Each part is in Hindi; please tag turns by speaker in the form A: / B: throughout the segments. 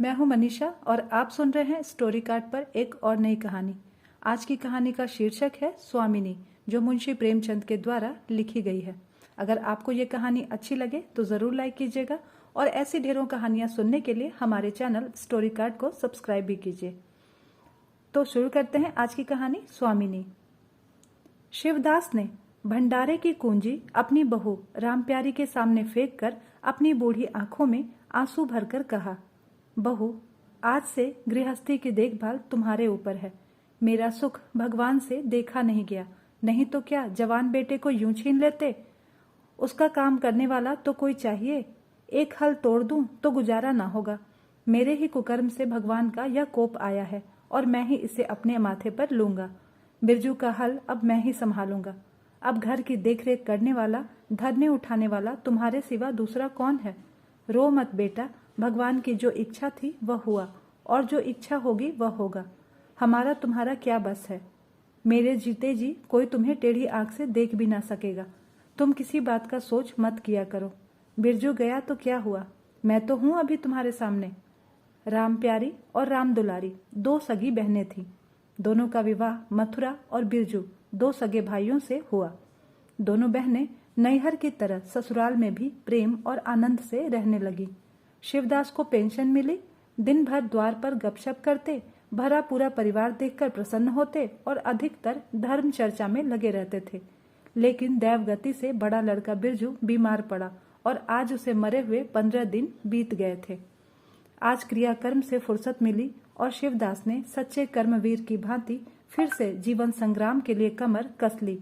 A: मैं हूं मनीषा और आप सुन रहे हैं स्टोरी कार्ड पर एक और नई कहानी। आज की कहानी का शीर्षक है स्वामिनी, जो मुंशी प्रेमचंद के द्वारा लिखी गई है। अगर आपको ये कहानी अच्छी लगे तो ज़रूर लाइक कीजिएगा और ऐसी ढेरों कहानियां सुनने के लिए हमारे चैनल स्टोरी कार्ड को सब्सक्राइब भी कीजिए। तो शुरू करते हैं आज की कहानी स्वामिनी। शिवदास ने भंडारे की कुंजी अपनी बहू रामप्यारी के सामने फेंक कर अपनी बूढ़ी आंखों में आंसू भरकर कहा, बहू, आज से गृहस्थी की देखभाल तुम्हारे ऊपर है। मेरा सुख भगवान से देखा नहीं गया, नहीं तो क्या जवान बेटे को यूं छीन लेते। उसका काम करने वाला तो कोई चाहिए। एक हल तोड़ दूं तो गुजारा ना होगा। मेरे ही कुकर्म से भगवान का यह कोप आया है और मैं ही इसे अपने माथे पर लूंगा। बिरजू का हल अब मैं ही संभालूंगा। अब घर की देखरेख करने वाला, धरने उठाने वाला तुम्हारे सिवा दूसरा कौन है। रो मत बेटा, भगवान की जो इच्छा थी वह हुआ और जो इच्छा होगी वह होगा। हमारा तुम्हारा क्या बस है। मेरे जीते जी कोई तुम्हें टेढ़ी आंख से देख भी ना सकेगा। तुम किसी बात का सोच मत किया करो। बिरजू गया तो क्या हुआ, मैं तो हूं अभी तुम्हारे सामने। राम प्यारी और राम दुलारी दो सगी बहनें थीं। दोनों का विवाह मथुरा और बिरजू दो सगे भाइयों से हुआ। दोनों बहनें नैहर की तरह ससुराल में भी प्रेम और आनंद से रहने लगी। शिवदास को पेंशन मिली। दिन भर द्वार पर गपशप करते, भरा पूरा परिवार देखकर प्रसन्न होते और अधिकतर धर्म चर्चा में लगे रहते थे। लेकिन दैवगति से बड़ा लड़का बिरजू बीमार पड़ा और आज उसे मरे हुए 15 दिन बीत गए थे। आज क्रियाकर्म से फुर्सत मिली और शिवदास ने सच्चे कर्मवीर की भांति फिर से जीवन संग्राम के लिए कमर कस ली।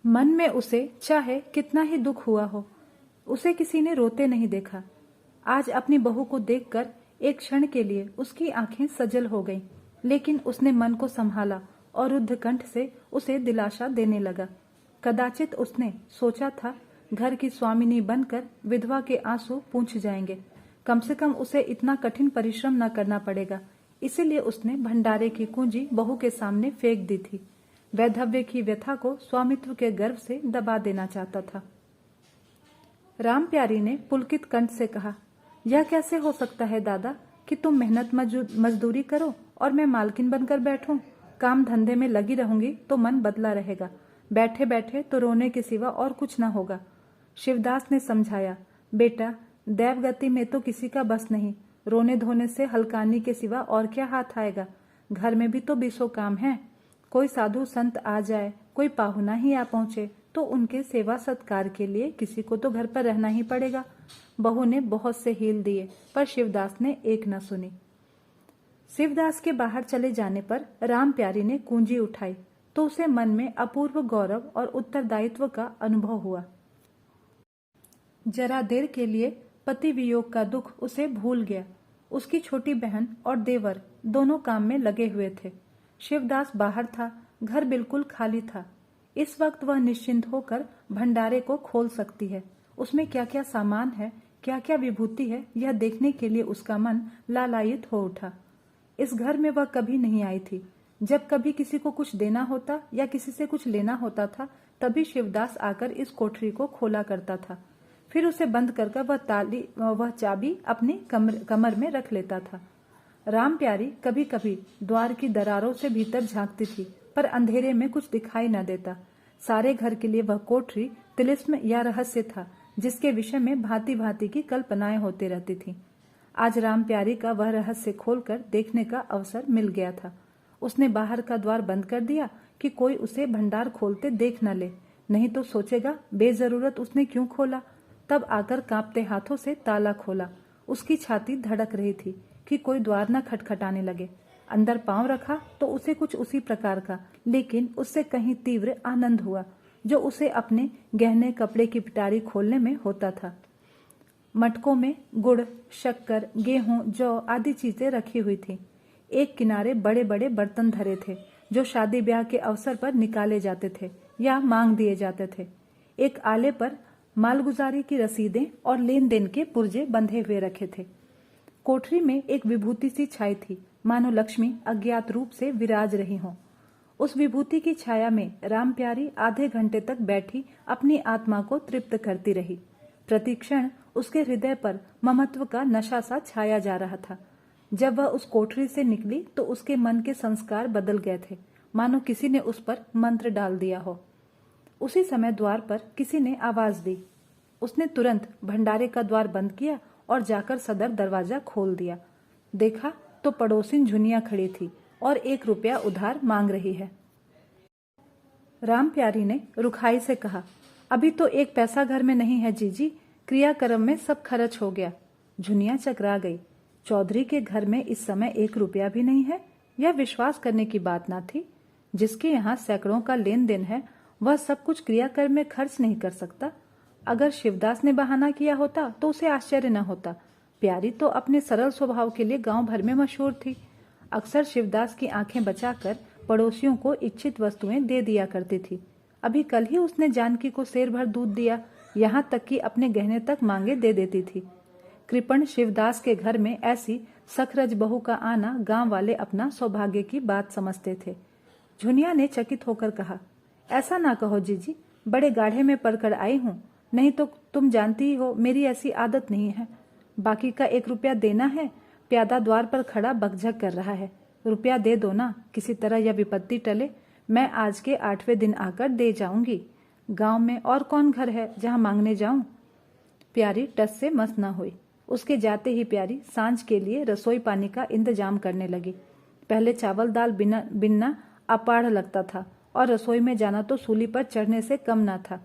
A: मन में उसे चाहे कितना ही दुख हुआ हो, उसे किसी ने रोते नहीं देखा। आज अपनी बहू को देखकर एक क्षण के लिए उसकी आंखें सजल हो गईं, लेकिन उसने मन को संभाला और रुद्ध कंठ से उसे दिलासा देने लगा। कदाचित उसने सोचा था घर की स्वामिनी बनकर विधवा के आंसू पूंछ जाएंगे। कम से कम उसे इतना कठिन परिश्रम न करना पड़ेगा। इसीलिए उसने भंडारे की कुंजी बहू के सामने फेंक दी थी। वैधव्य की व्यथा को स्वामित्व के गर्व से दबा देना चाहता था। राम प्यारी ने पुलकित कंठ से कहा, यह कैसे हो सकता है दादा कि तुम मेहनत मजदूरी करो और मैं मालकिन बनकर बैठूं। काम धंधे में लगी रहूंगी तो मन बदला रहेगा। बैठे बैठे तो रोने के सिवा और कुछ न होगा। शिवदास ने समझाया, बेटा, दैवगति में तो किसी का बस नहीं। रोने धोने से हलकानी के सिवा और क्या हाथ आएगा। घर में भी तो 20 काम है। कोई साधु संत आ जाए, कोई पाहुना ही आ पहुंचे तो उनके सेवा सत्कार के लिए किसी को तो घर पर रहना ही पड़ेगा। बहू ने बहुत से हील दिए पर शिवदास ने एक न सुनी। शिवदास के बाहर चले जाने पर राम प्यारी ने कुंजी उठाई तो उसे मन में अपूर्व गौरव और उत्तरदायित्व का अनुभव हुआ। जरा देर के लिए पति वियोग का दुख उसे भूल गया। उसकी छोटी बहन और देवर दोनों काम में लगे हुए थे। शिवदास बाहर था, घर बिल्कुल खाली था। इस वक्त वह निश्चिंत होकर भंडारे को खोल सकती है। उसमें क्या क्या सामान है, क्या क्या विभूति है, यह देखने के लिए उसका मन लालायित हो उठा। इस घर में वह कभी नहीं आई थी। जब कभी किसी को कुछ देना होता या किसी से कुछ लेना होता था, तभी शिवदास आकर इस कोठरी को खोला करता था। फिर उसे बंद कर वह चाबी अपनी कमर में रख लेता था। राम प्यारी कभी कभी द्वार की दरारों से भीतर झांकती थी, पर अंधेरे में कुछ दिखाई न देता। सारे घर के लिए वह कोठरी तिलिस्म या रहस्य था, जिसके विषय में भांति भांति की कल्पनाएं होती रहती थीं। आज राम प्यारी का वह रहस्य खोलकर देखने का अवसर मिल गया था। उसने बाहर का द्वार बंद कर दिया कि कोई उसे भंडार खोलते देख न ले, नहीं तो सोचेगा बेजरूरत उसने क्यों खोला। तब आकर कांपते हाथों से ताला खोला। उसकी छाती धड़क रही थी कि कोई द्वार न खटखटाने लगे। अंदर पांव रखा तो उसे कुछ उसी प्रकार का, लेकिन उससे कहीं तीव्र आनंद हुआ जो उसे अपने गहने कपड़े की पिटारी खोलने में होता था। मटकों में गुड़, शक्कर, गेहूं, जौ आदि चीजें रखी हुई थी। एक किनारे बड़े बड़े बर्तन धरे थे जो शादी ब्याह के अवसर पर निकाले जाते थे या मांग दिए जाते थे। एक आले पर मालगुजारी की रसीदें और लेन देन के पुर्जे बंधे हुए रखे थे। कोठरी में एक विभूति सी छाई थी, मानो लक्ष्मी अज्ञात रूप से विराज रही हो। उस विभूति की छाया में राम प्यारी आधे घंटे तक बैठी अपनी आत्मा को तृप्त करती रही। प्रतिक्षण उसके हृदय पर ममत्व का नशा सा छाया जा रहा था। जब वह उस कोठरी से निकली तो उसके मन के संस्कार बदल गए थे, मानो किसी ने उस पर मंत्र डाल दिया हो। उसी समय द्वार पर किसी ने आवाज दी। उसने तुरंत भंडारे का द्वार बंद किया और जाकर सदर दरवाजा खोल दिया। देखा तो पड़ोसिन झुनिया खड़ी थी और 1 रुपया उधार मांग रही है। राम प्यारी ने रुखाई से कहा, अभी तो 1 पैसा घर में नहीं है जीजी, क्रियाक्रम में सब खर्च हो गया। झुनिया चकरा गई। चौधरी के घर में इस समय 1 रुपया भी नहीं है, यह विश्वास करने की बात ना थी। जिसके यहाँ सैकड़ों का लेन देन है वह सब कुछ क्रियाक्रम में खर्च नहीं कर सकता। अगर शिवदास ने बहाना किया होता तो उसे आश्चर्य न होता। प्यारी तो अपने सरल स्वभाव के लिए गांव भर में मशहूर थी। अक्सर शिवदास की आंखें बचाकर पड़ोसियों को इच्छित वस्तुएं दे दिया करती थी। अभी कल ही उसने जानकी को सेर भर दूध दिया, यहाँ तक कि अपने गहने तक मांगे दे देती थी। कृपण शिवदास के घर में ऐसी सखरज बहू का आना गांव वाले अपना सौभाग्य की बात समझते थे। झुनिया ने चकित होकर कहा, ऐसा ना कहो जीजी, बड़े गाढ़े में पड़कर आई हूँ, नहीं तो तुम जानती ही हो मेरी ऐसी आदत नहीं है। बाकी का 1 रुपया देना है। प्यादा द्वार पर खड़ा बकझक कर रहा है। रुपया दे दो ना, किसी तरह यह विपत्ति टले। मैं आज के 8वें दिन आकर दे जाऊंगी। गांव में और कौन घर है जहां मांगने जाऊं? प्यारी टस से मस न हुई। उसके जाते ही प्यारी सांझ के लिए रसोई पानी का इंतजाम करने लगी। पहले चावल दाल बिनना अपाढ़ लगता था और रसोई में जाना तो सूली पर चढ़ने से कम ना था।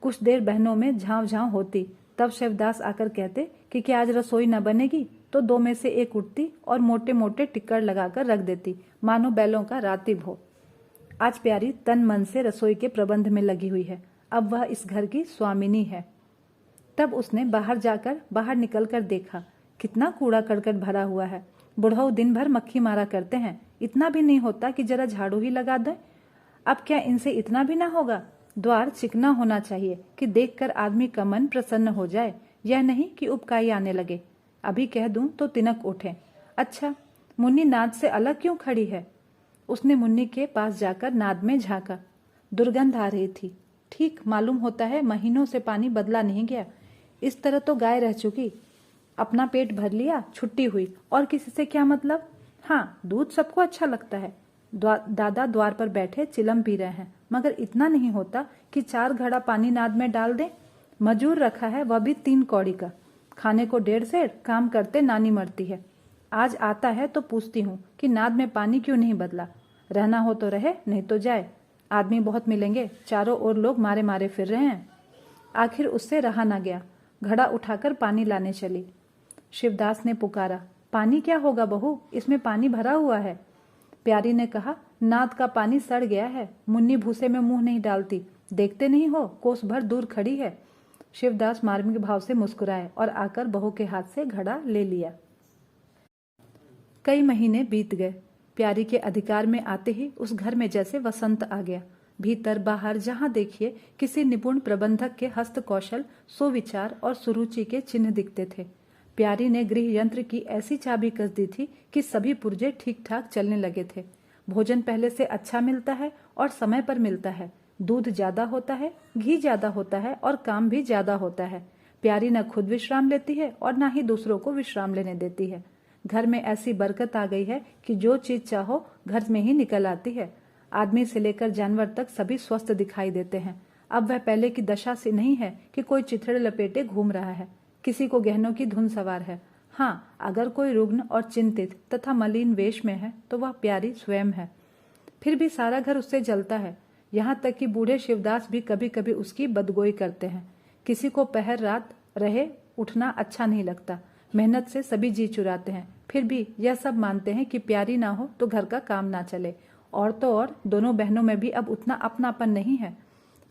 A: कुछ देर बहनों में झांव झांव होती, तब शिवदास आकर कहते कि क्या आज रसोई न बनेगी, तो 2 में से 1 उठती और मोटे मोटे टिक्कर लगाकर रख देती, मानो बैलों का रातिब हो। आज प्यारी तन मन से रसोई के प्रबंध में लगी हुई है। अब वह इस घर की स्वामिनी है। तब उसने बाहर निकलकर देखा, कितना कूड़ा करकट भरा हुआ है। बुढ़ऊ दिन भर मक्खी मारा करते हैं, इतना भी नहीं होता कि जरा झाड़ू ही लगा दें। अब क्या इनसे इतना भी ना होगा? द्वार चिकना होना चाहिए कि देखकर आदमी का मन प्रसन्न हो जाए, यह नहीं कि उबकाई आने लगे। अभी कह दूं तो तिनक उठे। अच्छा, मुन्नी नाद से अलग क्यों खड़ी है? उसने मुन्नी के पास जाकर नाद में झांका। दुर्गंध आ रही थी। ठीक मालूम होता है महीनों से पानी बदला नहीं गया। इस तरह तो गाय रह चुकी। अपना पेट भर लिया, छुट्टी हुई, और किसी से क्या मतलब? हाँ, दूध सबको अच्छा लगता है। दादा द्वार पर बैठे चिलम पी रहे हैं, मगर इतना नहीं होता कि 4 घड़ा पानी नाद में डाल दें। मजूर रखा है, वह भी 3 कौड़ी का। खाने को 1.5 सेर, काम करते नानी मरती है। आज आता है तो पूछती हूँ कि नाद में पानी क्यों नहीं बदला। रहना हो तो रहे, नहीं तो जाए। आदमी बहुत मिलेंगे, चारों ओर लोग मारे मारे फिर रहे हैं। आखिर उससे रहा ना गया, घड़ा उठाकर पानी लाने चली। शिवदास ने पुकारा, पानी क्या होगा बहू, इसमें पानी भरा हुआ है। प्यारी ने कहा, नाद का पानी सड़ गया है। मुन्नी भूसे में मुंह नहीं डालती, देखते नहीं हो, कोस भर दूर खड़ी है। शिवदास मार्मिक भाव से मुस्कुराए और आकर बहू के हाथ से घड़ा ले लिया। कई महीने बीत गए। प्यारी के अधिकार में आते ही उस घर में जैसे वसंत आ गया। भीतर बाहर जहां देखिए किसी निपुण प्रबंधक के हस्त कौशल, सुविचार और सुरुचि के चिन्ह दिखते थे। प्यारी ने गृह यंत्र की ऐसी चाबी कस दी थी कि सभी पुर्जे ठीक ठाक चलने लगे थे। भोजन पहले से अच्छा मिलता है और समय पर मिलता है। दूध ज्यादा होता है, घी ज्यादा होता है और काम भी ज्यादा होता है। प्यारी न खुद विश्राम लेती है और न ही दूसरों को विश्राम लेने देती है। घर में ऐसी बरकत आ गई है कि जो चीज चाहो घर में ही निकल आती है। आदमी से लेकर जानवर तक सभी स्वस्थ दिखाई देते हैं। अब वह पहले की दशा से नहीं है कि कोई चिथड़े लपेटे घूम रहा है, किसी को गहनों की धुन सवार है। हाँ, अगर कोई रुग्ण और चिंतित तथा मलिन वेश में है तो वह प्यारी स्वयं है। फिर भी सारा घर उससे जलता है। यहाँ तक कि बूढ़े शिवदास भी कभी कभी उसकी बदगोई करते हैं। किसी को पहर रात रहे उठना अच्छा नहीं लगता। मेहनत से सभी जी चुराते हैं, फिर भी यह सब मानते हैं कि प्यारी ना हो तो घर का काम ना चले। और तो और दोनों बहनों में भी अब उतना अपनापन नहीं है।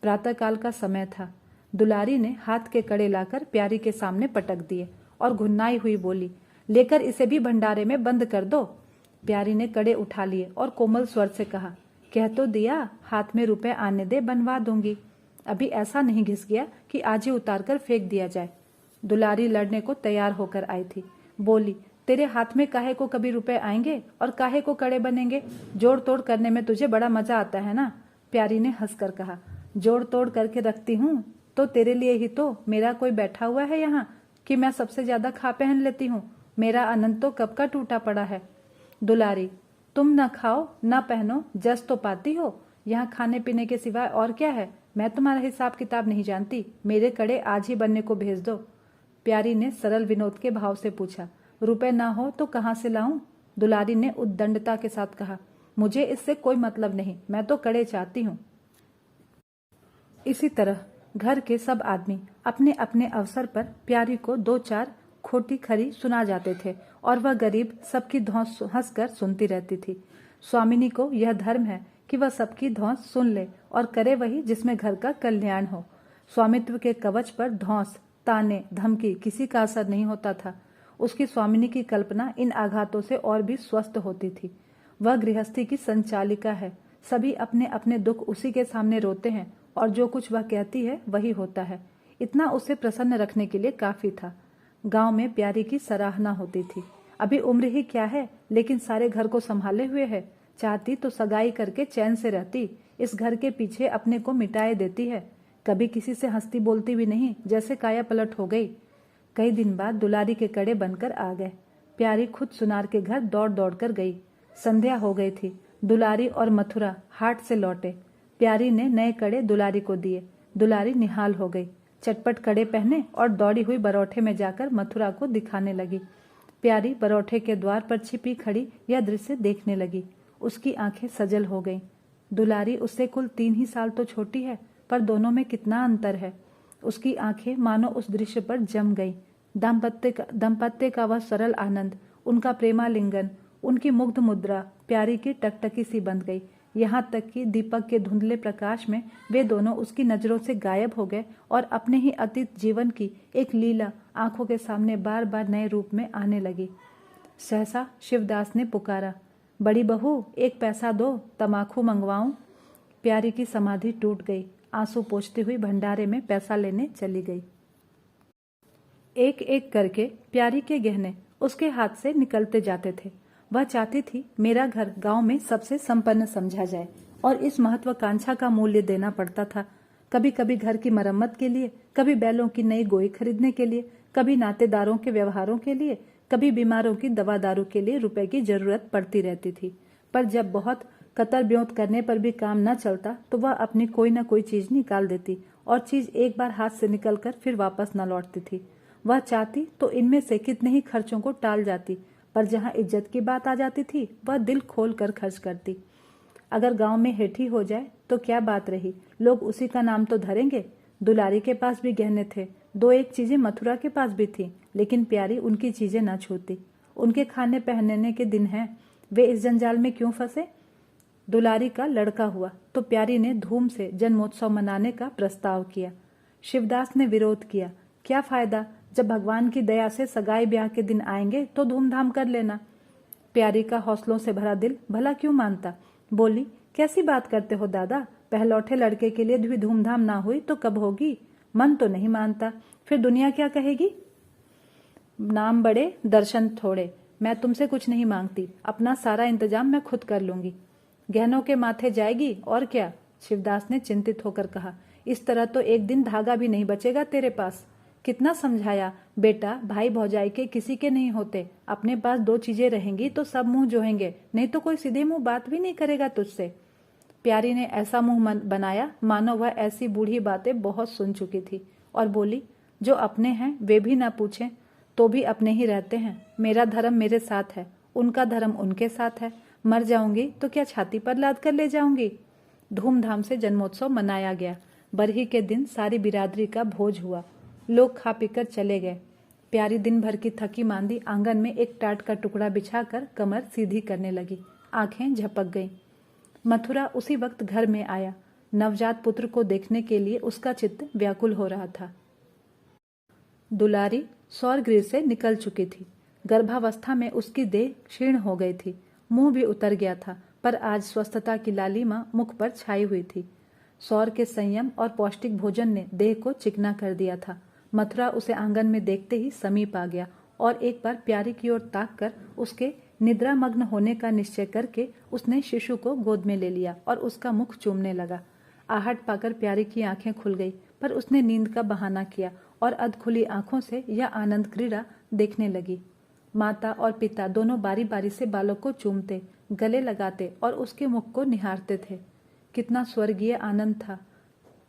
A: प्रातःकाल का समय था। दुलारी ने हाथ के कड़े लाकर प्यारी के सामने पटक दिए और घुन्नाई हुई बोली, लेकर इसे भी भंडारे में बंद कर दो। प्यारी ने कड़े उठा लिए और कोमल स्वर से कहा, कह तो दिया, हाथ में रुपए आने दे, बनवा दूंगी। अभी ऐसा नहीं घिस गया कि आज ही उतार कर फेंक दिया जाए। दुलारी लड़ने को तैयार होकर आई थी। बोली, तेरे हाथ में काहे को कभी रुपए आएंगे और काहे को कड़े बनेंगे? जोड़ तोड़ करने में तुझे बड़ा मजा आता है ना? प्यारी ने हंसकर कहा, जोड़ तोड़ करके रखती हूँ तो तेरे लिए ही तो। मेरा कोई बैठा हुआ है यहाँ? कि मैं सबसे ज्यादा खा पहन लेती हूँ। मेरा आनंद तो कब का टूटा पड़ा है। दुलारी, तुम न खाओ न पहनो, जस तो पाती हो। यहाँ खाने पीने के सिवाय और क्या है? मैं तुम्हारा हिसाब किताब नहीं जानती। मेरे कड़े आज ही बनने को भेज दो। प्यारी ने सरल विनोद के भाव से पूछा। रुपए ना हो तो कहाँ से लाऊं? दुलारी ने उद्दंडता के साथ कहा। मुझे इससे कोई मतलब नहीं, मैं तो कड़े चाहती हूँ। इसी तरह घर के सब आदमी अपने अपने अवसर पर प्यारी को दो चार खोटी खरी सुना जाते थे और वह गरीब सबकी धौंस हंसकर सुनती रहती थी। स्वामिनी को यह धर्म है कि वह सबकी धौंस सुन ले और करे वही जिसमें घर का कल्याण हो। स्वामित्व के कवच पर धौंस, ताने, धमकी किसी का असर नहीं होता था। उसकी स्वामिनी की कल्पना इन आघातों से और भी स्वस्थ होती थी। वह गृहस्थी की संचालिका है। सभी अपने अपने दुख उसी के सामने रोते हैं और जो कुछ वह कहती है वही होता है। इतना उसे प्रसन्न रखने के लिए काफी था। गांव में प्यारी की सराहना होती थी। अभी उम्र ही क्या है, लेकिन सारे घर को संभाले हुए है। चाहती तो सगाई करके चैन से रहती, इस घर के पीछे अपने को मिटाए देती है। कभी किसी से हंसती बोलती भी नहीं, जैसे काया पलट हो गई। कई दिन बाद दुलारी के कड़े बनकर आ गए। प्यारी खुद सुनार के घर दौड़ दौड़ कर गई। संध्या हो गई थी। दुलारी और मथुरा हाट से लौटे। प्यारी ने नए कड़े दुलारी को दिए। दुलारी निहाल हो गई। चटपट कड़े पहने और दौड़ी हुई बरौठे में जाकर मथुरा को दिखाने लगी। प्यारी बरौठे के द्वार पर छिपी खड़ी यह दृश्य देखने लगी। उसकी आंखें सजल हो गईं। दुलारी उससे कुल 3 ही साल तो छोटी है, पर दोनों में कितना अंतर है। उसकी आंखें मानो उस दृश्य पर जम गईं। दाम्पत्य का वह सरल आनंद, उनका प्रेमालिंगन, उनकी मुग्ध मुद्रा प्यारी की टकटकी सी बंध गई। यहाँ तक कि दीपक के धुंधले प्रकाश में वे दोनों उसकी नजरों से गायब हो गए और अपने ही अतीत जीवन की एक लीला आंखों के सामने बार बार नए रूप में आने लगी। सहसा शिवदास ने पुकारा, बड़ी बहू, एक पैसा दो, तमाकू मंगवाऊं। प्यारी की समाधि टूट गई। आंसू पोंछती हुई भंडारे में पैसा लेने चली गई। एक एक करके प्यारी के गहने उसके हाथ से निकलते जाते थे। वह चाहती थी मेरा घर गांव में सबसे संपन्न समझा जाए और इस महत्वाकांक्षा का मूल्य देना पड़ता था। कभी कभी घर की मरम्मत के लिए, कभी बैलों की नई गोई खरीदने के लिए, कभी नातेदारों के व्यवहारों के लिए, कभी बीमारों की दवा दारू के लिए रुपए की जरूरत पड़ती रहती थी। पर जब बहुत कतर ब्योत करने पर भी काम न चलता तो वह अपनी कोई न कोई चीज निकाल देती और चीज एक बार हाथ से निकलकर फिर वापस न लौटती थी। वह चाहती तो इनमें से कितने ही खर्चों को टाल जाती, पर जहाँ इज्जत की बात आ जाती थी वह दिल खोल कर खर्च करती। अगर गांव में हेठी हो जाए तो क्या बात रही, लोग उसी का नाम तो धरेंगे। दुलारी के पास भी गहने थे, 2-1 चीजें मथुरा के पास भी थी, लेकिन प्यारी उनकी चीजें न छूती। उनके खाने पहनने के दिन हैं, वे इस जंजाल में क्यों फंसे। दुलारी का लड़का हुआ तो प्यारी ने धूम से जन्मोत्सव मनाने का प्रस्ताव किया। शिवदास ने विरोध किया। क्या फायदा, जब भगवान की दया से सगाई ब्याह के दिन आएंगे तो धूमधाम कर लेना। प्यारी का हौसलों से भरा दिल भला क्यों मानता। बोली, कैसी बात करते हो दादा, पहलौठे लड़के के लिए भी धूमधाम ना हुई तो कब होगी। मन तो नहीं मानता, फिर दुनिया क्या कहेगी। नाम बड़े दर्शन थोड़े, मैं तुमसे कुछ नहीं मांगती, अपना सारा इंतजाम मैं खुद कर लूंगी। गहनों के माथे जाएगी और क्या, शिवदास ने चिंतित होकर कहा। इस तरह तो एक दिन धागा भी नहीं बचेगा तेरे पास। कितना समझाया, बेटा भाई भौजाई के किसी के नहीं होते, अपने पास 2 चीजें रहेंगी तो सब मुंह जोहेंगे, नहीं तो कोई सीधे मुंह बात भी नहीं करेगा तुझसे। प्यारी ने ऐसा मुंह बनाया मानो वह ऐसी बूढ़ी बातें बहुत सुन चुकी थी और बोली, जो अपने हैं वे भी ना पूछें तो भी अपने ही रहते हैं। मेरा धर्म मेरे साथ है, उनका धर्म उनके साथ है। मर जाऊंगी तो क्या छाती पर लाद कर ले जाऊंगी। धूमधाम से जन्मोत्सव मनाया गया। बरही के दिन सारी बिरादरी का भोज हुआ। लोग खा पीकर चले गए। प्यारी दिन भर की थकी मांदी आंगन में एक टाट का टुकड़ा बिछाकर कमर सीधी करने लगी। आंखें झपक गईं। मथुरा उसी वक्त घर में आया। नवजात पुत्र को देखने के लिए उसका चित्त व्याकुल हो रहा था। दुलारी सौरगृह से निकल चुकी थी। गर्भावस्था में उसकी देह क्षीण हो गई थी, मुंह भी उतर गया था, पर आज स्वस्थता की लालिमा मुख पर छाई हुई थी। सौर के संयम और पौष्टिक भोजन ने देह को चिकना कर दिया था। मथुरा उसे आंगन में देखते ही समीप आ गया और एक बार प्यारी की ओर ताककर उसके निद्रामग्न होने का निश्चय करके उसने शिशु को गोद में ले लिया और उसका मुख चूमने लगा। आहट पाकर प्यारी की आंखें खुल गई, पर उसने नींद का बहाना किया और अधखुली आंखों से यह आनंद क्रीड़ा देखने लगी। माता और पिता दोनों बारी बारी से बालक को चूमते, गले लगाते और उसके मुख को निहारते थे। कितना स्वर्गीय आनंद था।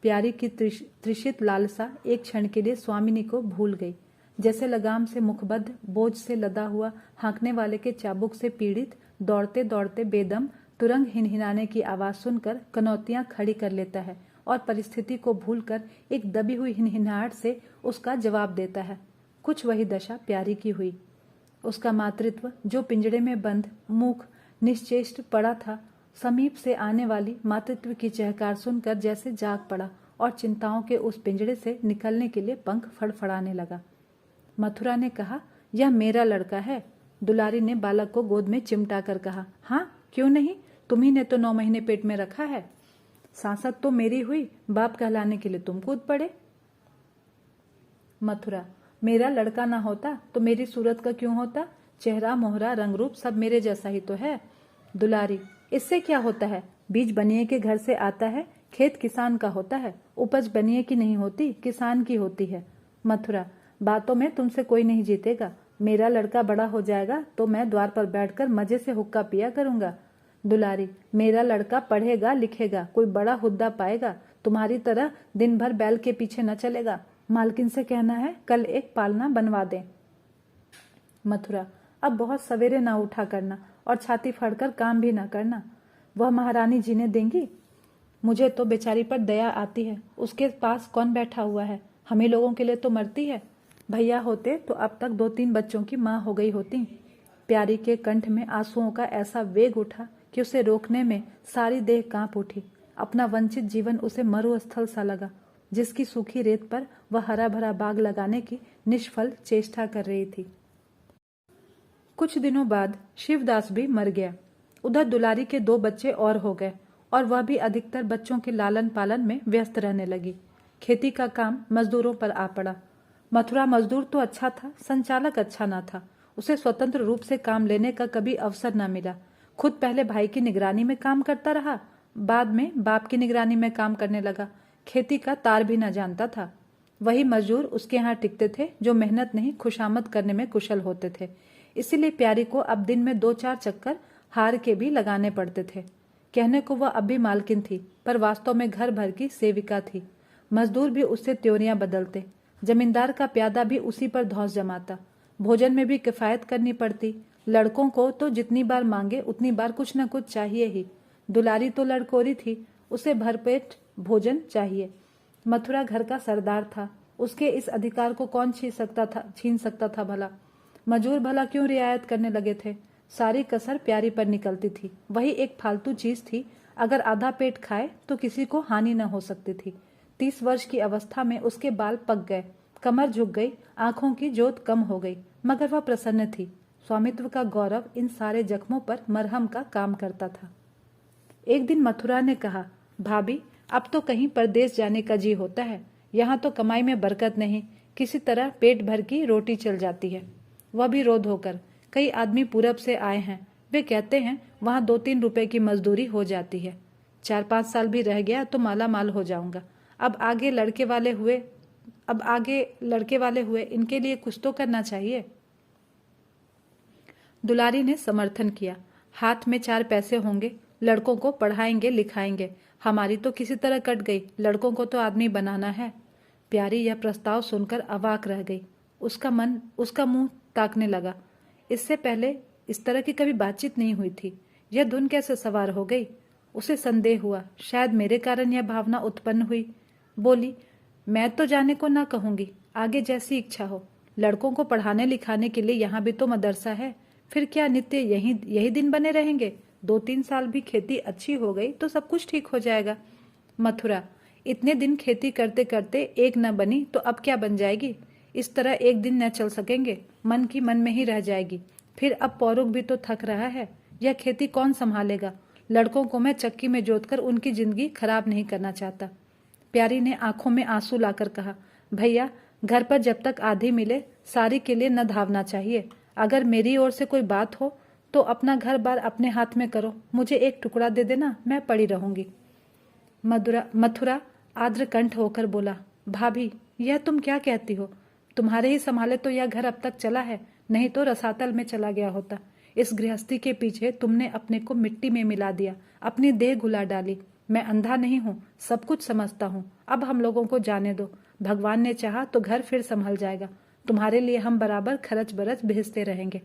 A: प्यारी की तृषित लालसा एक क्षण के लिए स्वामिनी को भूल गई। जैसे लगाम से मुखबद्ध, बोझ से लदा हुआ, हाँकने वाले के चाबुक से पीड़ित, दौड़ते दौड़ते बेदम तुरंग हिनहिनाने की आवाज सुनकर कनौतियां खड़ी कर लेता है और परिस्थिति को भूलकर एक दबी हुई हिनहिनाहट से उसका जवाब देता है। कुछ वही दशा प्यारी की हुई। उसका मातृत्व जो पिंजड़े में बंद, मूक, निश्चेष्ट पड़ा था, समीप से आने वाली मातृत्व की चहकार सुनकर जैसे जाग पड़ा और चिंताओं के उस पिंजड़े से निकलने के लिए पंख फड़फड़ाने लगा। मथुरा ने कहा, यह मेरा लड़का है। दुलारी ने बालक को गोद में चिमटा कर कहा, हाँ क्यों नहीं, तुम्ही ने तो 9 महीने पेट में रखा है। सांसत तो मेरी हुई, बाप कहलाने के लिए तुम कूद पड़े। मथुरा, मेरा लड़का ना होता तो मेरी सूरत का क्यों होता? चेहरा, मोहरा, रंग रूप सब मेरे जैसा ही तो है। दुलारी, इससे क्या होता है? बीज बनिए के घर से आता है, खेत किसान का होता है, उपज बनिए की नहीं होती, किसान की होती है। मथुरा, बातों में तुमसे कोई नहीं जीतेगा। मेरा लड़का बड़ा हो जाएगा तो मैं द्वार पर बैठकर मजे से हुक्का पिया करूंगा। दुलारी, मेरा लड़का पढ़ेगा लिखेगा, कोई बड़ा हुद्दा पाएगा, तुम्हारी तरह दिन भर बैल के पीछे न चलेगा। मालकिन से कहना है कल एक पालना बनवा दें। मथुरा, अब बहुत सवेरे ना उठा करना और छाती फाड़कर काम भी ना करना। वह महारानी जीने देंगी? मुझे तो बेचारी पर दया आती है। उसके पास कौन बैठा हुआ है? हमें लोगों के लिए तो मरती है। भैया होते तो अब तक 2-3 बच्चों की माँ हो गई होती। प्यारी के कंठ में आंसुओं का ऐसा वेग उठा कि उसे रोकने में सारी देह कांप उठी। अपना वंचित जीवन उसे मरुस्थल सा लगा, जिसकी सूखी रेत पर वह हरा भरा बाग लगाने की निष्फल चेष्टा कर रही थी। कुछ दिनों बाद शिवदास भी मर गया। उधर दुलारी के 2 बच्चे और हो गए और वह भी अधिकतर बच्चों के लालन पालन में व्यस्त रहने लगी। खेती का काम मजदूरों पर आ पड़ा। मथुरा मजदूर तो अच्छा था, संचालक अच्छा ना था। उसे स्वतंत्र रूप से काम लेने का कभी अवसर न मिला। खुद पहले भाई की निगरानी में काम करता रहा, बाद में बाप की निगरानी में काम करने लगा। खेती का तार भी न जानता था। वही मजदूर उसके यहाँ टिकते थे जो मेहनत नहीं खुशामद करने में कुशल होते थे। इसीलिए प्यारी को अब दिन में 2-4 चक्कर हार के भी लगाने पड़ते थे। कहने को वह अब भी मालकिन थी, पर वास्तव में घर भर की सेविका थी। मजदूर भी उससे त्योरियां बदलते, जमींदार का प्यादा भी उसी पर धौंस जमाता। भोजन में भी किफायत करनी पड़ती। लड़कों को तो जितनी बार मांगे उतनी बार कुछ न कुछ चाहिए ही। दुलारी तो लड़कोरी थी, उसे भरपेट भोजन चाहिए। मथुरा घर का सरदार था, उसके इस अधिकार को कौन छीन सकता था भला? मजूर भला क्यों रियायत करने लगे थे? सारी कसर प्यारी पर निकलती थी। वही एक फालतू चीज थी, अगर आधा पेट खाए तो किसी को हानि न हो सकती थी। 30 वर्ष की अवस्था में उसके बाल पक गए, कमर झुक गई, आंखों की जोत कम हो गई, मगर वह प्रसन्न थी। स्वामित्व का गौरव इन सारे जख्मों पर मरहम का काम करता था। एक दिन मथुरा ने कहा, भाभी अब तो कहीं परदेश जाने का जी होता है। यहाँ तो कमाई में बरकत नहीं, किसी तरह पेट भर की रोटी चल जाती है, वह भी रोध होकर। कई आदमी पूरब से आए हैं, वे कहते हैं वहाँ 2-3 रुपए की मजदूरी हो जाती है। 4-5 साल भी रह गया तो माला माल हो जाऊंगा। अब आगे लड़के वाले हुए इनके लिए कुछ तो करना चाहिए। दुलारी ने समर्थन किया। हाथ में 4 पैसे होंगे, लड़कों को पढ़ाएंगे लिखाएंगे। हमारी तो किसी तरह कट गई, लड़कों को तो आदमी बनाना है। प्यारी यह प्रस्ताव सुनकर अवाक रह गई। उसका मुंह ताकने लगा। इससे पहले इस तरह की कभी बातचीत नहीं हुई थी। यह धुन कैसे सवार हो गई? उसे संदेह हुआ, शायद मेरे कारण यह भावना उत्पन्न हुई। बोली, मैं तो जाने को ना कहूंगी, आगे जैसी इच्छा हो। लड़कों को पढ़ाने लिखाने के लिए यहाँ भी तो मदरसा है। फिर क्या नित्य यही दिन बने रहेंगे? 2-3 साल भी खेती अच्छी हो गई तो सब कुछ ठीक हो जाएगा। मथुरा, इतने दिन खेती करते करते एक न बनी तो अब क्या बन जाएगी? इस तरह एक दिन न चल सकेंगे, मन की मन में ही रह जाएगी। फिर अब पौरुख भी तो थक रहा है, यह खेती कौन संभालेगा? लड़कों को मैं चक्की में जोतकर उनकी जिंदगी खराब नहीं करना चाहता। प्यारी ने आंखों में आंसू लाकर कहा, भैया घर पर जब तक आधी मिले सारी के लिए न धावना चाहिए। अगर मेरी ओर से कोई बात हो तो अपना घर बार अपने हाथ में करो, मुझे एक टुकड़ा दे देना, मैं पड़ी रहूंगी। मथुरा आर्द्र कंठ होकर बोला, भाभी यह तुम क्या कहती हो? तुम्हारे ही संभाले तो यह घर अब तक चला है, नहीं तो रसातल में चला गया होता। इस गृहस्थी के पीछे तुमने अपने को मिट्टी में मिला दिया, अपनी देह घुला डाली। मैं अंधा नहीं हूँ, सब कुछ समझता हूँ। अब हम लोगों को जाने दो। भगवान ने चाहा तो घर फिर संभल जाएगा। तुम्हारे लिए हम बराबर खर्च बरच भेजते रहेंगे।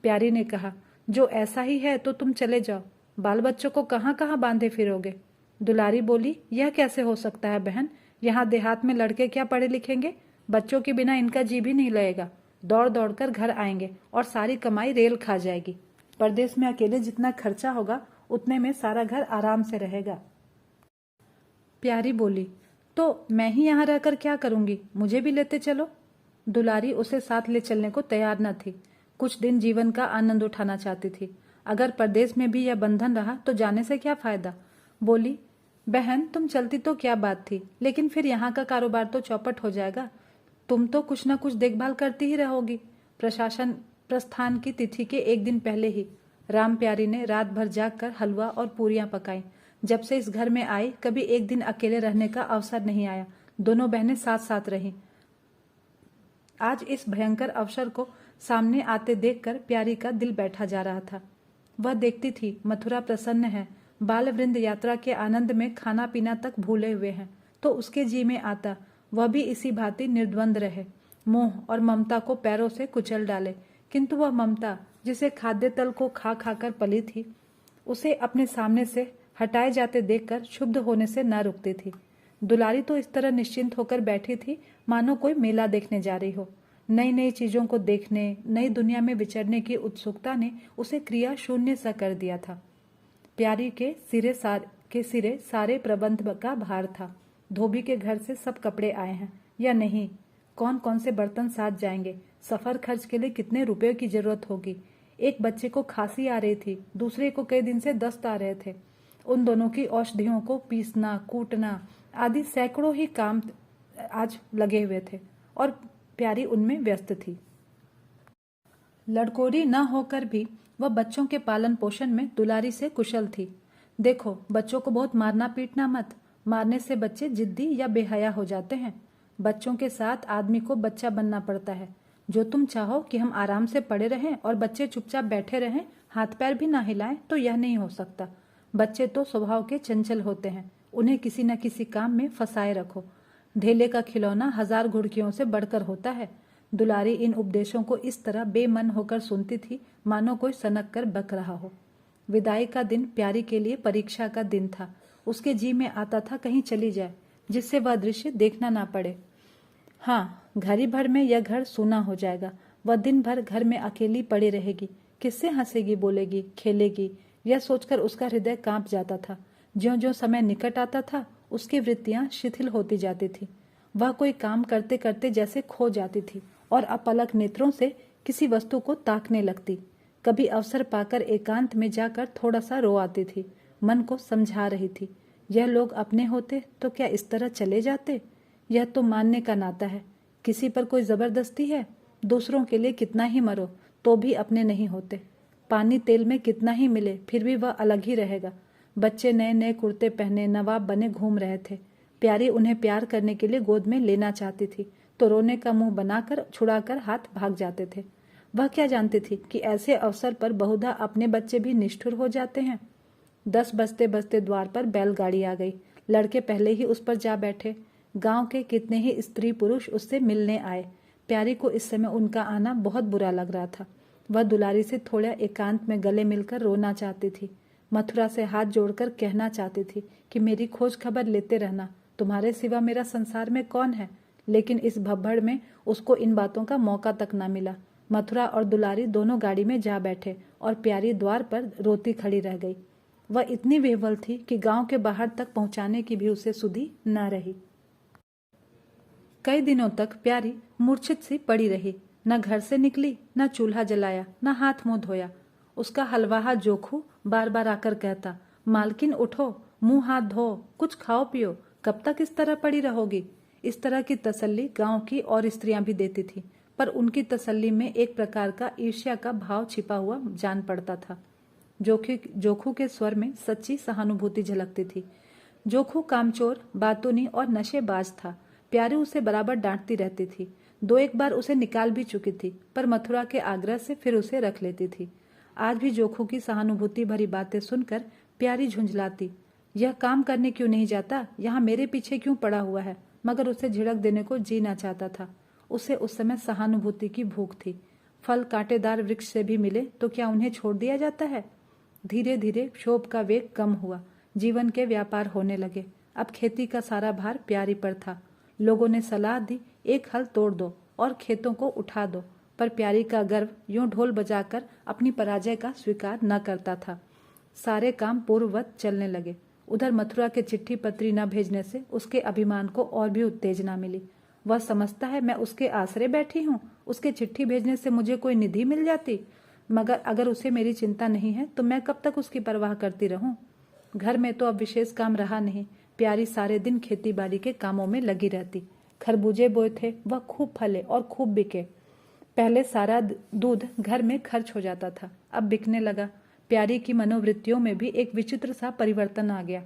A: प्यारी ने कहा, जो ऐसा ही है तो तुम चले जाओ। बाल बच्चों को कहाँ कहाँ बांधे फिरोगे? दुलारी बोली, यह कैसे हो सकता है बहन? यहाँ देहात में लड़के क्या पढ़े लिखेंगे? बच्चों के बिना इनका जी भी नहीं लगेगा। दौड़ दौड़ कर घर आएंगे और सारी कमाई रेल खा जाएगी। परदेश में अकेले जितना खर्चा होगा उतने में सारा घर आराम से रहेगा। प्यारी बोली, तो मैं ही यहाँ रहकर क्या करूंगी? मुझे भी लेते चलो। दुलारी उसे साथ ले चलने को तैयार न थी। कुछ दिन जीवन का आनंद उठाना चाहती थी। अगर परदेश में भी यह बंधन रहा तो जाने से क्या फायदा? बोली, बहन तुम चलती तो क्या बात थी, लेकिन फिर यहाँ का कारोबार तो चौपट हो जाएगा। तुम तो कुछ न कुछ देखभाल करती ही रहोगी। प्रशासन प्रस्थान की तिथि के एक दिन पहले ही राम प्यारी ने रात भर जागकर हलवा और पूरियां पकाई। जब से इस घर में आई कभी एक दिन अकेले रहने का अवसर नहीं आया। दोनों बहनें साथ साथ रहीं। आज इस भयंकर अवसर को सामने आते देखकर प्यारी का दिल बैठा जा रहा था। वह देखती थी मथुरा प्रसन्न है, बाल वृंद यात्रा के आनंद में खाना पीना तक भूले हुए हैं, तो उसके जी में आता वह भी इसी भांति निर्द्वंद रहे, मोह और ममता को पैरों से कुचल डाले। किंतु वह ममता जिसे खाद्य तल को खा खाकर पली थी, उसे अपने सामने से हटाए जाते देखकर क्षुब्ध होने से न रुकती थी। दुलारी तो इस तरह निश्चिंत होकर बैठी थी मानो कोई मेला देखने जा रही हो। नई नई चीजों को देखने, नई दुनिया में विचरने की उत्सुकता ने उसे क्रिया शून्य सा कर दिया था। प्यारी के सिरे सारे प्रबंध का भार था। धोबी के घर से सब कपड़े आए हैं या नहीं, कौन कौन से बर्तन साथ जाएंगे, सफर खर्च के लिए कितने रुपए की जरूरत होगी। एक बच्चे को खांसी आ रही थी, दूसरे को कई दिन से दस्त आ रहे थे। उन दोनों की औषधियों को पीसना, कूटना आदि सैकड़ों ही काम आज लगे हुए थे और प्यारी उनमें व्यस्त थी। लड़कोरी न होकर भी वह बच्चों के पालन पोषण में दुलारी से कुशल थी। देखो, बच्चों को बहुत मारना पीटना मत। मारने से बच्चे जिद्दी या बेहया हो जाते हैं। बच्चों के साथ आदमी को बच्चा बनना पड़ता है। जो तुम चाहो कि हम आराम से पड़े रहें और बच्चे चुपचाप बैठे रहें, हाथ पैर भी ना हिलाएं, तो यह नहीं हो सकता। बच्चे तो स्वभाव के चंचल होते हैं, उन्हें किसी न किसी काम में फंसाए रखो। ढेले का खिलौना 1000 घुड़कियों से बढ़कर होता है। दुलारी इन उपदेशों को इस तरह बेमन होकर सुनती थी मानो कोई सनक कर बक रहा हो। विदाई का दिन प्यारी के लिए परीक्षा का दिन था। उसके जी में आता था कहीं चली जाए, जिससे वह दृश्य देखना ना पड़े। हाँ, घड़ी भर में यह घर सूना हो जाएगा। वह दिन भर घर में अकेली पड़ी रहेगी। किससे हंसेगी, बोलेगी, खेलेगी, यह सोचकर उसका हृदय कांप जाता था। ज्यों ज्यों समय निकट आता था उसकी वृत्तियां शिथिल होती जाती थी। वह कोई काम करते करते जैसे खो जाती थी और अपलक नेत्रों से किसी वस्तु को ताकने लगती। कभी अवसर पाकर एकांत में जाकर थोड़ा सा रो आती थी। मन को समझा रही थी, यह लोग अपने होते तो क्या इस तरह चले जाते? यह तो मानने का नाता है। किसी पर कोई जबरदस्ती है? दूसरों के लिए कितना ही मरो तो भी अपने नहीं होते। पानी तेल में कितना ही मिले फिर भी वह अलग ही रहेगा। बच्चे नए नए कुर्ते पहने नवाब बने घूम रहे थे। प्यारी उन्हें प्यार करने के लिए गोद में लेना चाहती थी तो रोने का मुंह बनाकर छुड़ाकर हाथ भाग जाते थे। वह क्या जानती थी कि ऐसे अवसर पर बहुधा अपने बच्चे भी निष्ठुर हो जाते हैं। 10 बजते बजते द्वार पर बैलगाड़ी आ गई। लड़के पहले ही उस पर जा बैठे। गांव के कितने ही स्त्री पुरुष उससे मिलने आए। प्यारी को इस समय उनका आना बहुत बुरा लग रहा था। वह दुलारी से थोड़ा एकांत में गले मिलकर रोना चाहती थी। मथुरा से हाथ जोड़कर कहना चाहती थी कि मेरी खोज खबर लेते रहना, तुम्हारे सिवा मेरा संसार में कौन है। लेकिन इस भब्बड़ में उसको इन बातों का मौका तक न मिला। मथुरा और दुलारी दोनों गाड़ी में जा बैठे और प्यारी द्वार पर रोती खड़ी रह गई। वह इतनी विह्वल थी कि गांव के बाहर तक पहुंचाने की भी उसे सुधि न रही। कई दिनों तक प्यारी मूर्छित सी पड़ी रही। न घर से निकली, न चूल्हा जलाया, न हाथ मुंह धोया। उसका हलवाहा जोखू बार बार आकर कहता, मालकिन उठो, मुंह हाथ धो, कुछ खाओ पियो, कब तक इस तरह पड़ी रहोगी। इस तरह की तसल्ली गांव की और स्त्रियां भी देती थी, पर उनकी तसल्ली में एक प्रकार का ईर्ष्या का भाव छिपा हुआ जान पड़ता था। जोखू के स्वर में सच्ची सहानुभूति झलकती थी। जोखू कामचोर, बातूनी और नशेबाज था। प्यारी उसे बराबर डांटती रहती थी। 2-1 बार उसे निकाल भी चुकी थी, पर मथुरा के आग्रह से फिर उसे रख लेती थी। आज भी जोखू की सहानुभूति भरी बातें सुनकर प्यारी झुंझलाती। यह काम करने क्यों नहीं जाता, यहाँ मेरे पीछे क्यों पड़ा हुआ है, मगर उसे झिड़क देने को जी ना चाहता था। उसे उस समय सहानुभूति की भूख थी। फल कांटेदार वृक्ष से भी मिले तो क्या उन्हें छोड़ दिया जाता है। धीरे धीरे क्षोभ का वेग कम हुआ। जीवन के व्यापार होने लगे। अब खेती का सारा भार प्यारी पर था। लोगों ने सलाह दी, एक हल तोड़ दो और खेतों को उठा दो, पर प्यारी का गर्व यूं ढोल बजाकर अपनी पराजय का स्वीकार न करता था। सारे काम पूर्ववत चलने लगे। उधर मथुरा के चिट्ठी पत्री न भेजने से उसके अभिमान को और भी उत्तेजना मिली। वह समझता है मैं उसके आसरे बैठी हूँ, उसके चिट्ठी भेजने से मुझे कोई निधि मिल जाती, मगर अगर उसे मेरी चिंता नहीं है तो मैं कब तक उसकी परवाह करती रहूं। घर में तो अब विशेष काम रहा नहीं। प्यारी सारे दिन खेती बाड़ी के कामों में लगी रहती। खरबूजे बोए थे, वह खूब फले और खूब बिके। पहले सारा दूध घर में खर्च हो जाता था, अब बिकने लगा। प्यारी की मनोवृत्तियों में भी एक विचित्र सा परिवर्तन आ गया।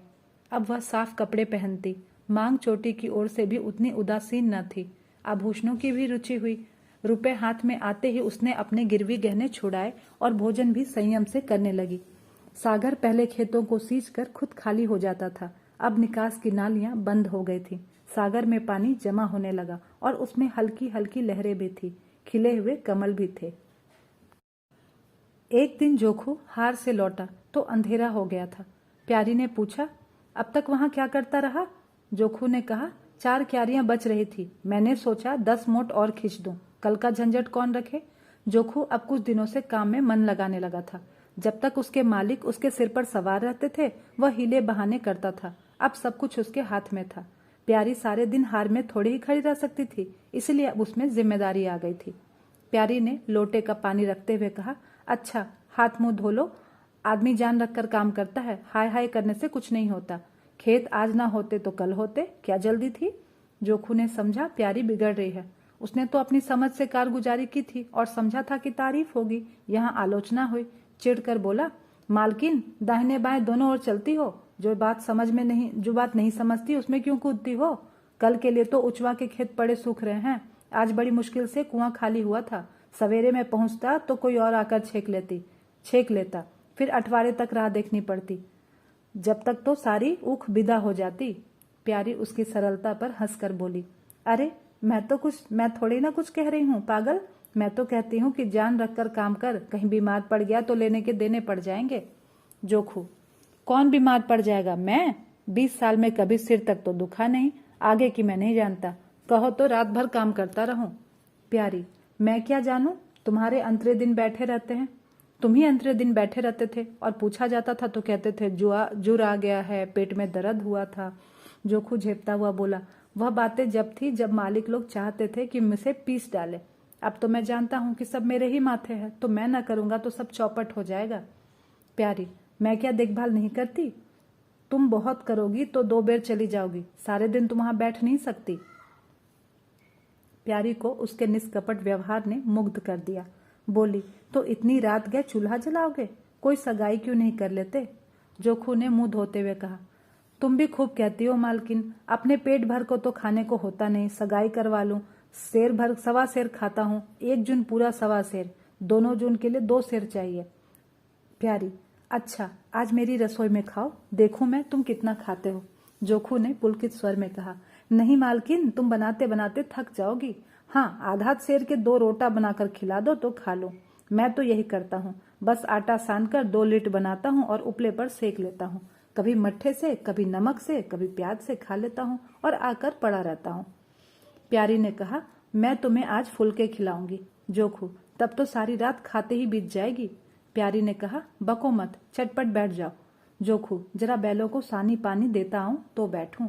A: अब वह साफ कपड़े पहनती, मांग चोटी की ओर से भी उतनी उदासीन न थी। आभूषणों की भी रुचि हुई। रुपए हाथ में आते ही उसने अपने गिरवी गहने छुड़ाए और भोजन भी संयम से करने लगी। सागर पहले खेतों को सींचकर खुद खाली हो जाता था, अब निकास की नालियां बंद हो गई थी। सागर में पानी जमा होने लगा और उसमें हल्की हल्की लहरें भी थी, खिले हुए कमल भी थे। एक दिन जोखू हार से लौटा तो अंधेरा हो गया था। प्यारी ने पूछा, अब तक वहां क्या करता रहा? जोखू ने कहा, 4 क्यारियां बच रही थी, मैंने सोचा 10 मोट और खींच दूं, कल का झंझट कौन रखे। जोखू अब कुछ दिनों से काम में मन लगाने लगा था। जब तक उसके मालिक उसके सिर पर सवार रहते थे वह हीले बहाने करता था, अब सब कुछ उसके हाथ में था। प्यारी सारे दिन हार में थोड़ी ही खड़ी रह सकती थी, इसलिए अब उसमें जिम्मेदारी आ गई थी। प्यारी ने लोटे का पानी रखते हुए कहा, अच्छा हाथ मुंह धो लो, आदमी जान रखकर काम करता है, हाय हाय करने से कुछ नहीं होता। खेत आज ना होते तो कल होते, क्या जल्दी थी। जोखू ने समझा प्यारी बिगड़ रही है। उसने तो अपनी समझ से कारगुजारी की थी और समझा था कि तारीफ होगी, यहाँ आलोचना हुई। चिढ़कर बोला, मालकिन दाहिने बाएं दोनों ओर चलती हो, जो बात नहीं समझती उसमें क्यों कूदती हो। कल के लिए तो उचवा के खेत पड़े सूख रहे हैं, आज बड़ी मुश्किल से कुआं खाली हुआ था। सवेरे में पहुंचता तो कोई और आकर छेक लेता, फिर अठवारे तक राह देखनी पड़ती, जब तक तो सारी ऊख विदा हो जाती। प्यारी उसकी सरलता पर हंसकर बोली, अरे मैं थोड़ी ना कुछ कह रही हूँ पागल, मैं तो कहती हूँ कि जान रखकर काम कर, कहीं बीमार पड़ गया तो लेने के देने पड़ जाएंगे। जोखू, कौन बीमार पड़ जाएगा? मैं 20 साल में कभी सिर तक तो दुखा नहीं, आगे की मैं नहीं जानता, कहो तो रात भर काम करता रहूं। प्यारी, मैं क्या जानूं, तुम्हारे अंतरे दिन बैठे रहते हैं। तुम ही अंतरे दिन बैठे रहते थे और पूछा जाता था तो कहते थे जुर आ गया है, पेट में दर्द हुआ था। जोखू झेपता हुआ बोला, वह बातें जब थी जब मालिक लोग चाहते थे कि मुझे पीस डाले। अब तो मैं जानता हूं कि सब मेरे ही माथे है, तो मैं ना करूंगा तो सब चौपट हो जाएगा। प्यारी, मैं क्या देखभाल नहीं करती? तुम बहुत करोगी तो 2 बेर चली जाओगी, सारे दिन तुम वहां बैठ नहीं सकती। प्यारी को उसके निष्कपट व्यवहार ने मुग्ध कर दिया। बोली, तो इतनी रात गए चूल्हा जलाओगे, कोई सगाई क्यों नहीं कर लेते? जोखू ने मुंह धोते हुए कहा, तुम भी खूब कहती हो मालकिन, अपने पेट भर को तो खाने को होता नहीं, सगाई करवा लूं। सेर भर 1.25 सेर खाता हूं, 1 जून पूरा 1.25 सेर, दोनों जून के लिए 2 सेर चाहिए। प्यारी, अच्छा आज मेरी रसोई में खाओ, देखूं मैं तुम कितना खाते हो। जोखू ने पुलकित स्वर में कहा, नहीं मालकिन, तुम बनाते बनाते थक जाओगी। हाँ, आधा सेर के 2 रोटा बनाकर खिला दो तो खा लो। मैं तो यही करता हूँ, बस आटा सानकर 2 लिट बनाता हूँ और उपले पर सेक लेता हूँ, कभी मट्ठे से, कभी नमक से, कभी प्याज से खा लेता हूँ और आकर पड़ा रहता हूँ। प्यारी ने कहा, मैं तुम्हें आज फुलके खिलाऊंगी। जोखू, तब तो सारी रात खाते ही बीत जाएगी। प्यारी ने कहा, बको मत, चटपट बैठ जाओ। जोखू, जरा बैलों को सानी पानी देता आऊं तो बैठूं।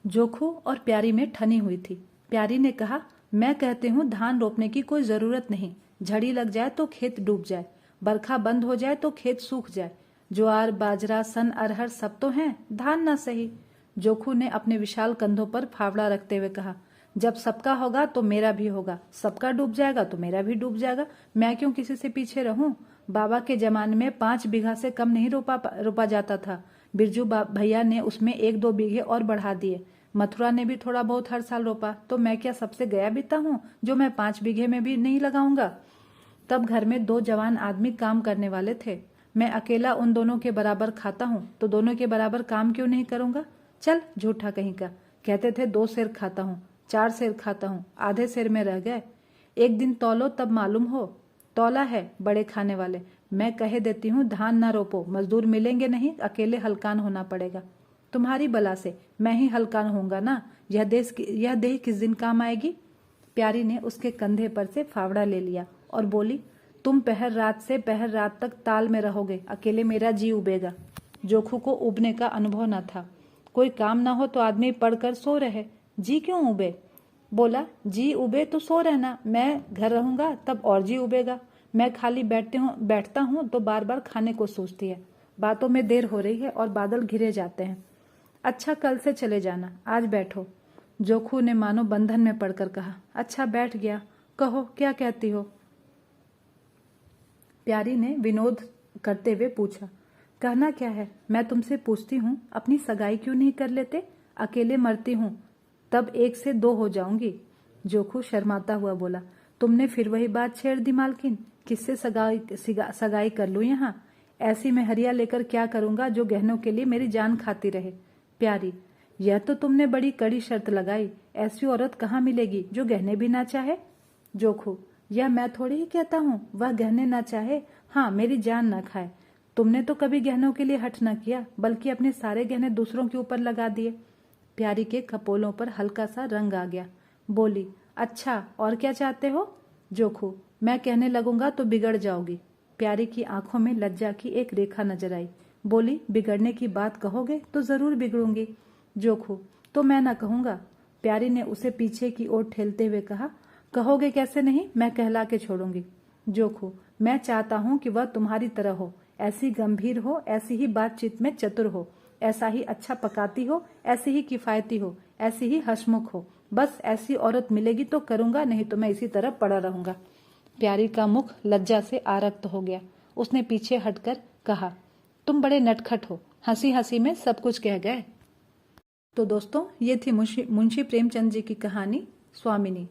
A: जोखू और प्यारी में ठनी हुई थी। प्यारी ने कहा, मैं कहती हूँ धान रोपने की कोई जरूरत नहीं, झड़ी लग जाए तो खेत डूब जाए, बरखा बंद हो जाए तो खेत सूख जाए, ज्वार बाजरा सन अरहर सब तो हैं, धान ना सही। जोखू ने अपने विशाल कंधों पर फावड़ा रखते हुए कहा, जब सबका होगा तो मेरा भी होगा, सबका डूब जाएगा तो मेरा भी डूब जाएगा, मैं क्यों किसी से पीछे रहूं। बाबा के जमाने में 5 बीघा से कम नहीं रोपा जाता था, बिरजू भैया ने उसमें 1-2 बीघे और बढ़ा दिए। मथुरा ने भी थोड़ा बहुत हर साल रोपा, तो मैं क्या सबसे गया बीता हूँ जो मैं 5 बीघे में भी नहीं लगाऊंगा। तब घर में 2 जवान आदमी काम करने वाले थे। मैं अकेला उन दोनों के बराबर खाता हूँ, तो दोनों के बराबर काम क्यों नहीं करूंगा। चल झूठा कहीं का। कहते थे 2 सेर खाता हूँ, 4 सेर खाता हूँ, आधे सेर में रह गए। एक दिन तौलो तब मालूम हो। तौला है बड़े खाने वाले। मैं कहे देती हूँ धान ना रोपो, मजदूर मिलेंगे नहीं, अकेले हलकान होना पड़ेगा। तुम्हारी बला से मैं ही हलकान होऊंगा ना। यह देह किस दिन काम आएगी। प्यारी ने उसके कंधे पर से फावड़ा ले लिया और बोली, तुम पहर रात से पहर रात तक ताल में रहोगे, अकेले मेरा जी उबेगा। जोखू को उबने का अनुभव न था। कोई काम ना हो तो आदमी पढ़कर सो रहे, जी क्यों उबे। बोला, जी उबे तो सो रहना, मैं घर रहूंगा तब और जी उबेगा। मैं खाली बैठता हूँ तो बार बार खाने को सोचती है। बातों में देर हो रही है और बादल घिरे जाते हैं। अच्छा कल से चले जाना, आज बैठो। जोखू ने मानो बंधन में पड़कर कहा। अच्छा बैठ गया, कहो क्या कहती हो। प्यारी ने विनोद करते हुए पूछा, कहना क्या है। मैं तुमसे पूछती हूँ अपनी सगाई क्यों नहीं कर लेते। अकेले मरती हूँ तब 1 से 2 हो जाऊंगी। जोखू शर्माता हुआ बोला, तुमने फिर वही बात छेड़ दी मालकिन, किससे सगाई कर लूं यहाँ। ऐसी मैं हरिया लेकर क्या करूंगा जो गहनों के लिए मेरी जान खाती रहे। प्यारी, यह तो तुमने बड़ी कड़ी शर्त लगाई, ऐसी औरत कहाँ मिलेगी जो गहने भी ना चाहे। जोखू, यह मैं थोड़ी ही कहता हूँ, वह गहने ना चाहे, हाँ मेरी जान ना खाए। तुमने तो कभी गहनों के लिए हठ न किया, बल्कि अपने सारे गहने दूसरों के ऊपर लगा दिए। प्यारी के कपोलों पर हल्का सा रंग आ गया। बोली, अच्छा और क्या चाहते हो। जोखू, मैं कहने लगूंगा तो बिगड़ जाओगी। प्यारी की आंखों में लज्जा की एक रेखा नजर आई। बोली, बिगड़ने की बात कहोगे तो जरूर बिगड़ूंगी। जोखू, तो मैं ना कहूंगा। प्यारी ने उसे पीछे की ओर ठेलते हुए कहा, कहोगे कैसे नहीं, मैं कहला के छोड़ूंगी। जोखू, मैं चाहता हूं कि वह तुम्हारी तरह हो, ऐसी गंभीर हो, ऐसी ही बातचीत में चतुर हो, ऐसा ही अच्छा पकाती हो, ऐसी ही किफायती हो, ऐसी ही हंसमुख हो। बस ऐसी औरत मिलेगी तो करूंगा, नहीं तो मैं इसी तरह पड़ा रहूंगा। प्यारी का मुख लज्जा से आरक्त हो गया। उसने पीछे हटकर कहा, तुम बड़े नटखट हो, हंसी हंसी में सब कुछ कह गए। तो दोस्तों, ये थी मुंशी प्रेमचंद जी की कहानी स्वामिनी।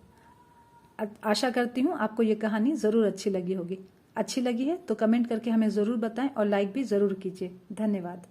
A: आशा करती हूँ आपको ये कहानी जरूर अच्छी लगी होगी। अच्छी लगी है तो कमेंट करके हमें जरूर बताएं और लाइक भी जरूर कीजिए। धन्यवाद।